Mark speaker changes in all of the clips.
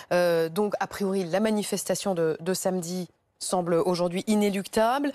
Speaker 1: Donc, a priori, la manifestation de samedi semble aujourd'hui inéluctable.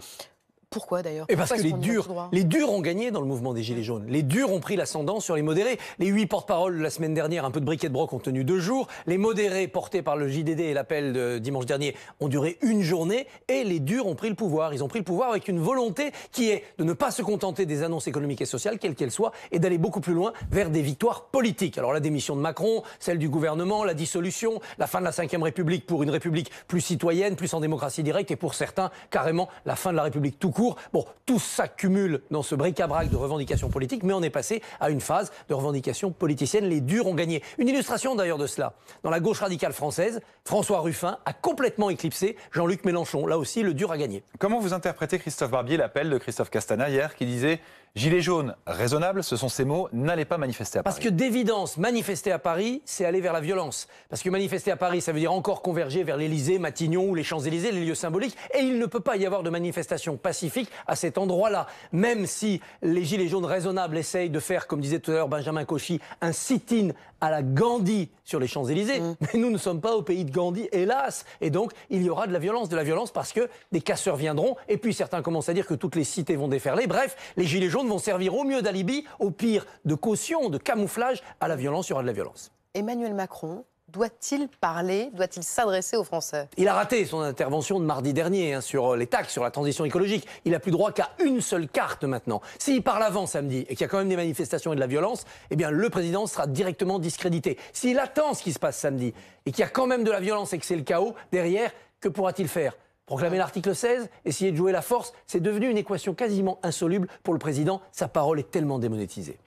Speaker 1: Pourquoi d'ailleurs?
Speaker 2: Et parce que les durs ont gagné dans le mouvement des Gilets jaunes. Les durs ont pris l'ascendant sur les modérés. Les 8 porte-paroles de la semaine dernière, un peu de briquet de broc, ont tenu 2 jours. Les modérés portés par le JDD et l'appel de dimanche dernier ont duré 1 journée. Et les durs ont pris le pouvoir. Ils ont pris le pouvoir avec une volonté qui est de ne pas se contenter des annonces économiques et sociales, quelles qu'elles soient, et d'aller beaucoup plus loin vers des victoires politiques. Alors la démission de Macron, celle du gouvernement, la dissolution, la fin de la Ve République pour une République plus citoyenne, plus en démocratie directe, et pour certains, carrément, la fin de la République tout court. Bon, tout s'accumule dans ce bric-à-brac de revendications politiques, mais on est passé à une phase de revendications politiciennes. Les durs ont gagné. Une illustration d'ailleurs de cela. Dans la gauche radicale française, François Ruffin a complètement éclipsé Jean-Luc Mélenchon. Là aussi, le dur a gagné.
Speaker 3: Comment vous interprétez, Christophe Barbier, l'appel de Christophe Castaner hier qui disait « Gilets jaunes raisonnables », ce sont ses mots, n'allez pas manifester à Paris.
Speaker 2: Parce que d'évidence, manifester à Paris, c'est aller vers la violence. Parce que manifester à Paris, ça veut dire encore converger vers l'Élysée, Matignon ou les Champs-Élysées, les lieux symboliques. Et il ne peut pas y avoir de manifestation pacifique à cet endroit-là. Même si les Gilets jaunes raisonnables essayent de faire, comme disait tout à l'heure Benjamin Cauchy, un sit-in à la Gandhi sur les Champs-Élysées. Mais nous ne sommes pas au pays de Gandhi, hélas. Et donc, il y aura de la violence parce que des casseurs viendront. Et puis, certains commencent à dire que toutes les cités vont déferler. Bref, les Gilets jaunes vont servir au mieux d'alibi, au pire de caution, de camouflage. À la violence, il y aura de la violence.
Speaker 1: Emmanuel Macron doit-il parler, doit-il s'adresser aux Français?
Speaker 2: Il a raté son intervention de mardi dernier sur les taxes, sur la transition écologique. Il n'a plus droit qu'à une seule carte maintenant. S'il parle avant samedi et qu'il y a quand même des manifestations et de la violence, eh bien le président sera directement discrédité. S'il attend ce qui se passe samedi et qu'il y a quand même de la violence et que c'est le chaos, derrière, que pourra-t-il faire? Proclamer l'article 16, essayer de jouer la force, c'est devenu une équation quasiment insoluble pour le président. Sa parole est tellement démonétisée.